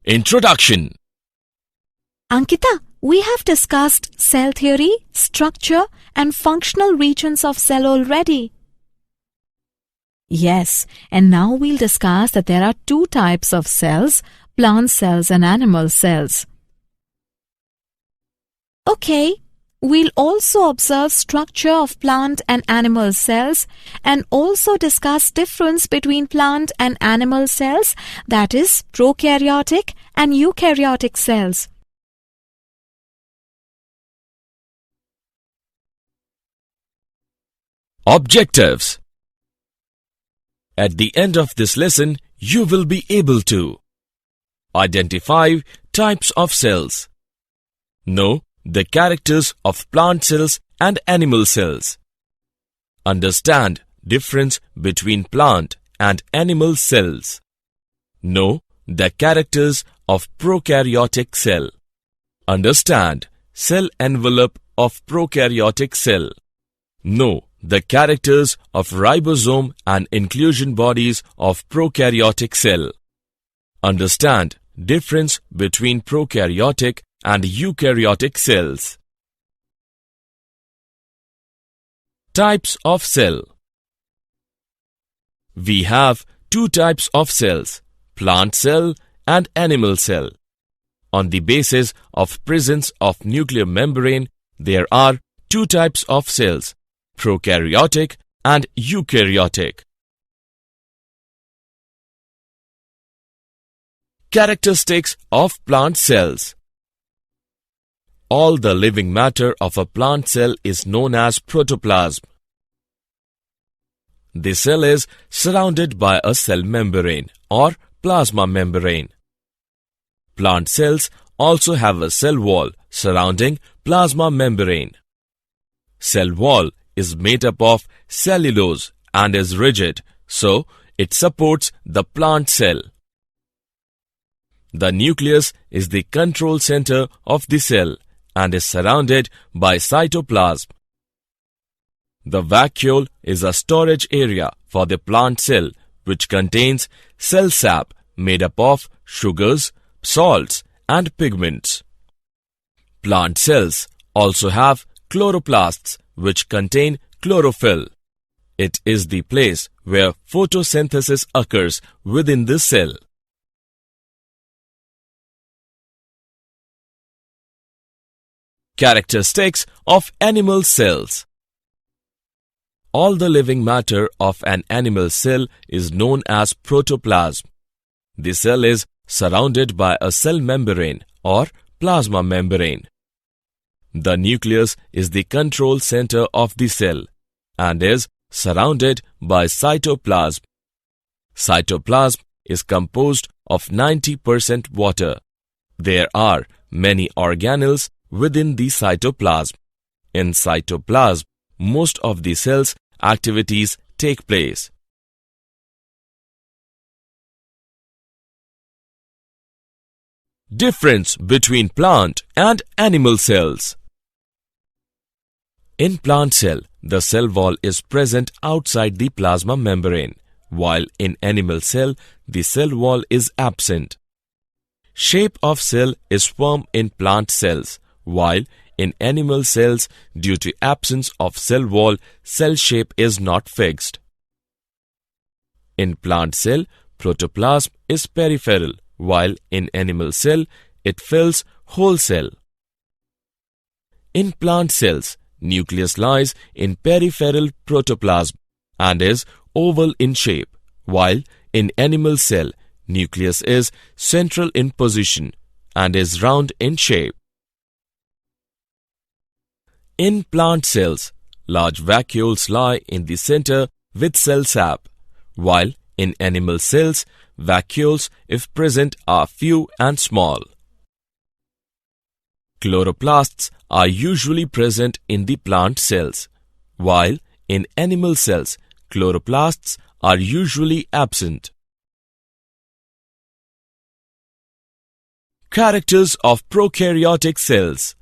Introduction. Ankita, we have discussed cell theory, structure and functional regions of cell already. Yes, and now we'll discuss that there are two types of cells, plant cells and animal cells. Okay, we'll also observe structure of plant and animal cells and also discuss difference between plant and animal cells, that is prokaryotic and eukaryotic cells. Objectives. At the end of this lesson, you will be able to identify types of cells, know the characters of plant cells and animal cells, understand difference between plant and animal cells, know the characters of prokaryotic cell, understand cell envelope of prokaryotic cell, know the characters of ribosome and inclusion bodies of prokaryotic cell. Understand difference between prokaryotic and eukaryotic cells. Types of cell. We have two types of cells, plant cell and animal cell. On the basis of presence of nuclear membrane, there are two types of cells, prokaryotic and eukaryotic. Characteristics of plant cells. All the living matter of a plant cell is known as protoplasm. The cell is surrounded by a cell membrane or plasma membrane. Plant cells also have a cell wall surrounding plasma membrane. Cell wall is made up of cellulose and is rigid, so it supports the plant cell. The nucleus is the control center of the cell and is surrounded by cytoplasm. The vacuole is a storage area for the plant cell which contains cell sap made up of sugars, salts and pigments. Plant cells also have chloroplasts which contain chlorophyll. It is the place where photosynthesis occurs within the cell. Characteristics of animal cells. All the living matter of an animal cell is known as protoplasm. The cell is surrounded by a cell membrane or plasma membrane. The nucleus is the control center of the cell and is surrounded by cytoplasm. Cytoplasm is composed of 90% water. There are many organelles within the cytoplasm. In cytoplasm, most of the cell's activities take place. Difference between plant and animal cells. In plant cell, the cell wall is present outside the plasma membrane, while in animal cell, the cell wall is absent. Shape of cell is firm in plant cells, while in animal cells, due to absence of cell wall, cell shape is not fixed. In plant cell, protoplasm is peripheral, while in animal cell, it fills whole cell. In plant cells, nucleus lies in peripheral protoplasm and is oval in shape, while in animal cell, nucleus is central in position and is round in shape. In plant cells, large vacuoles lie in the center with cell sap, while in animal cells, vacuoles, if present, are few and small. Chloroplasts are usually present in the plant cells, while in animal cells, chloroplasts are usually absent. Characters of prokaryotic cells.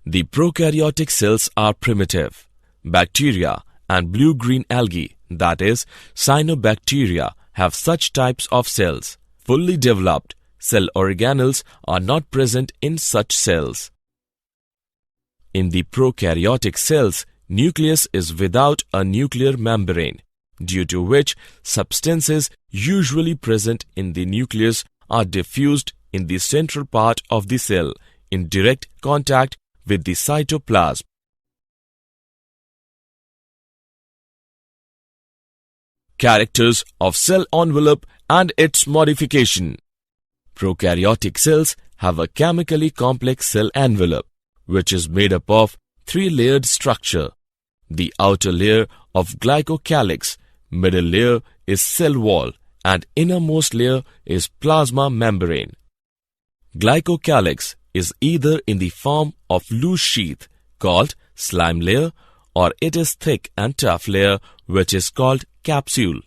The prokaryotic cells are primitive. Bacteria and blue-green algae, that is, cyanobacteria, have such types of cells. fully developed, cell organelles are not present in such cells. In the prokaryotic cells, nucleus is without a nuclear membrane, due to which substances usually present in the nucleus are diffused in the central part of the cell in direct contact with the cytoplasm. Characters of cell envelope and its modification. Prokaryotic cells have a chemically complex cell envelope, which is made up of three-layered structure. The outer layer of glycocalyx, middle layer is cell wall, and innermost layer is plasma membrane. Glycocalyx is either in the form of loose sheath called slime layer, or it is thick and tough layer which is called capsule.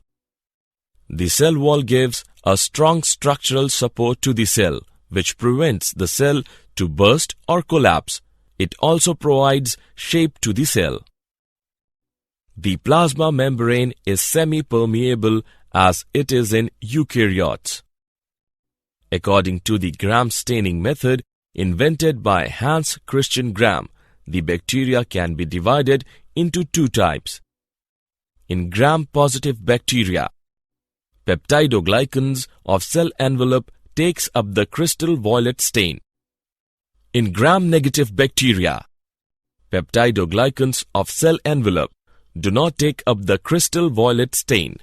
The cell wall gives a strong structural support to the cell, which prevents the cell to burst or collapse. It also provides shape to the cell. The plasma membrane is semi-permeable as it is in eukaryotes. According to the Gram staining method invented by Hans Christian Gram, the bacteria can be divided into two types. In Gram-positive bacteria, peptidoglycans of cell envelope takes up the crystal violet stain. In Gram-negative bacteria, peptidoglycans of cell envelope do not take up the crystal violet stain.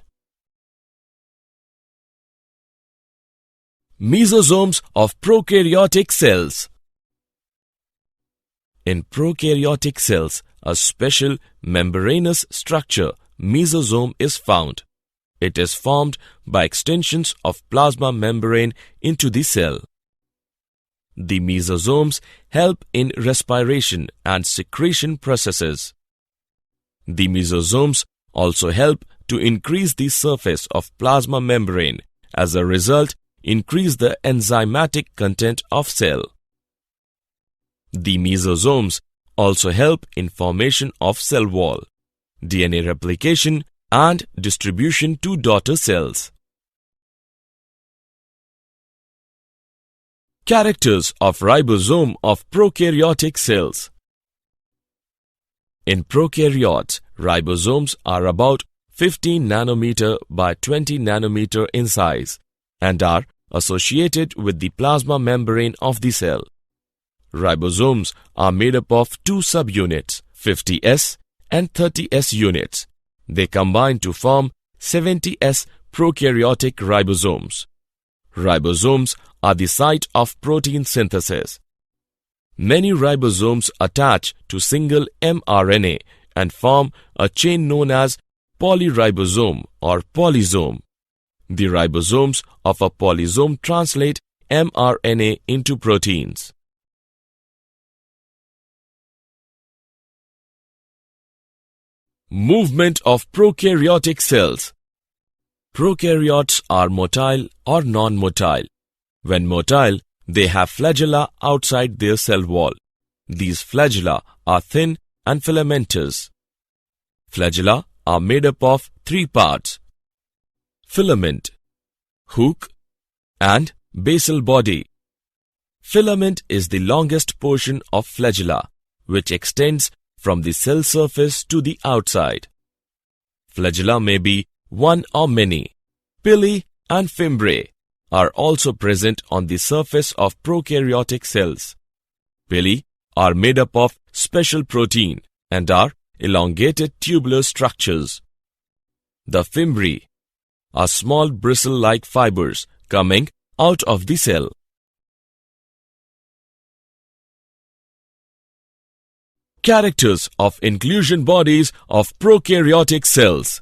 Mesosomes of prokaryotic cells. In prokaryotic cells, a special membranous structure, mesosome, is found. It is formed by extensions of plasma membrane into the cell. The mesosomes help in respiration and secretion processes. The mesosomes also help to increase the surface of plasma membrane. As a result, increase the enzymatic content of cell. The mesosomes also help in formation of cell wall, DNA replication, and distribution to daughter cells. Characters of ribosome of prokaryotic cells. In prokaryotes, ribosomes are about 15 nanometer by 20 nanometer in size and are associated with the plasma membrane of the cell. Ribosomes are made up of two subunits, 50S and 30S units. They combine to form 70S prokaryotic ribosomes. Ribosomes are the site of protein synthesis. Many ribosomes attach to single mRNA and form a chain known as polyribosome or polysome. The ribosomes of a polysome translate mRNA into proteins. Movement of prokaryotic cells. Prokaryotes are motile or non-motile. When motile, they have flagella outside their cell wall. These flagella are thin and filamentous. Flagella are made up of three parts: filament, hook, and basal body. Filament is the longest portion of flagella, which extends from the cell surface to the outside. Flagella may be one or many. Pili and fimbriae are also present on the surface of prokaryotic cells. Pili are made up of special protein and are elongated tubular structures. The fimbriae are small bristle-like fibers coming out of the cell. Characters of inclusion bodies of prokaryotic cells.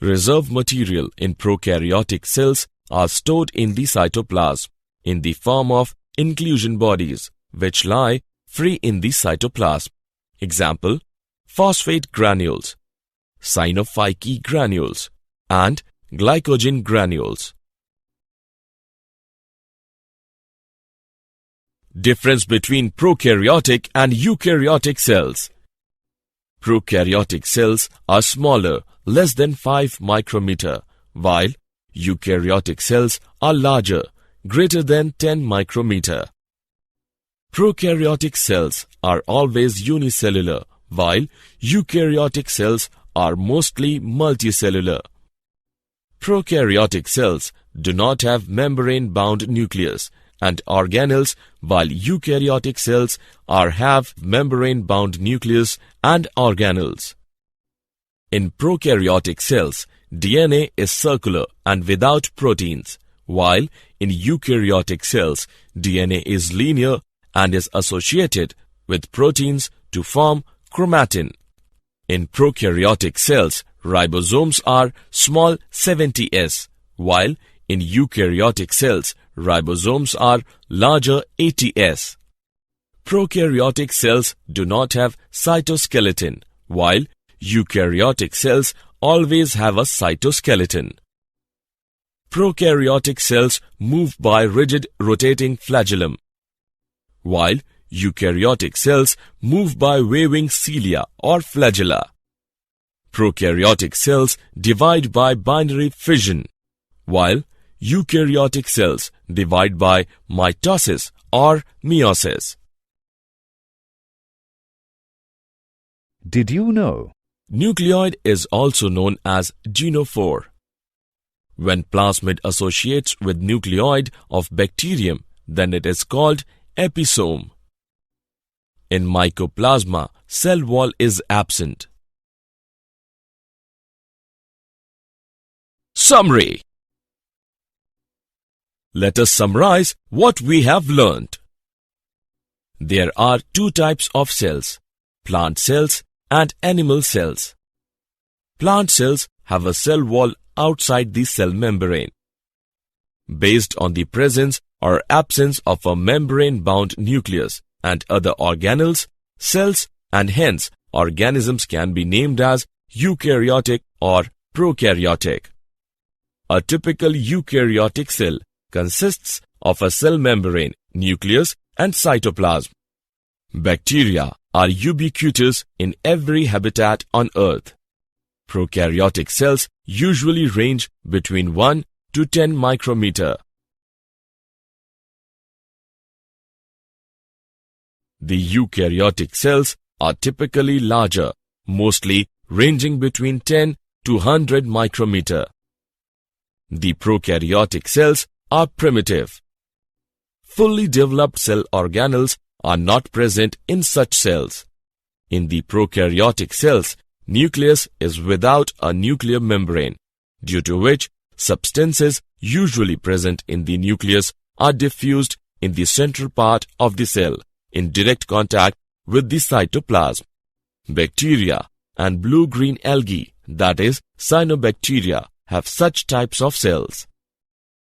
Reserve material in prokaryotic cells are stored in the cytoplasm in the form of inclusion bodies, which lie free in the cytoplasm. Example: phosphate granules, cyanophyceae granules, and glycogen granules. Difference between prokaryotic and eukaryotic cells. Prokaryotic cells are smaller, less than 5 micrometer, while eukaryotic cells are larger, greater than 10 micrometer. Prokaryotic cells are always unicellular, while eukaryotic cells are mostly multicellular. Prokaryotic cells do not have membrane-bound nucleus and organelles, while eukaryotic cells have membrane-bound nucleus and organelles. In prokaryotic cells, DNA is circular and without proteins, while in eukaryotic cells, DNA is linear and is associated with proteins to form chromatin. In prokaryotic cells, ribosomes are small 70s, while in eukaryotic cells, ribosomes are larger 80s. Prokaryotic cells do not have cytoskeleton, while eukaryotic cells always have a cytoskeleton. Prokaryotic cells move by rigid rotating flagellum, while eukaryotic cells move by waving cilia or flagella. Prokaryotic cells divide by binary fission, while eukaryotic cells divide by mitosis or meiosis. Did you know? Nucleoid is also known as genophore. When plasmid associates with nucleoid of bacterium, then it is called episome. In mycoplasma, cell wall is absent. Summary. Let us summarize what we have learnt. There are two types of cells, plant cells and animal cells. Plant cells have a cell wall outside the cell membrane. Based on the presence or absence of a membrane-bound nucleus and other organelles, cells and hence organisms can be named as eukaryotic or prokaryotic. A typical eukaryotic cell consists of a cell membrane, nucleus and cytoplasm. Bacteria are ubiquitous in every habitat on Earth. Prokaryotic cells usually range between 1 to 10 micrometer. The eukaryotic cells are typically larger, mostly ranging between 10 to 100 micrometer. The prokaryotic cells are primitive. Fully developed cell organelles are not present in such cells. In the prokaryotic cells, nucleus is without a nuclear membrane, due to which substances usually present in the nucleus are diffused in the central part of the cell in direct contact with the cytoplasm. Bacteria and blue-green algae, that is cyanobacteria, have such types of cells.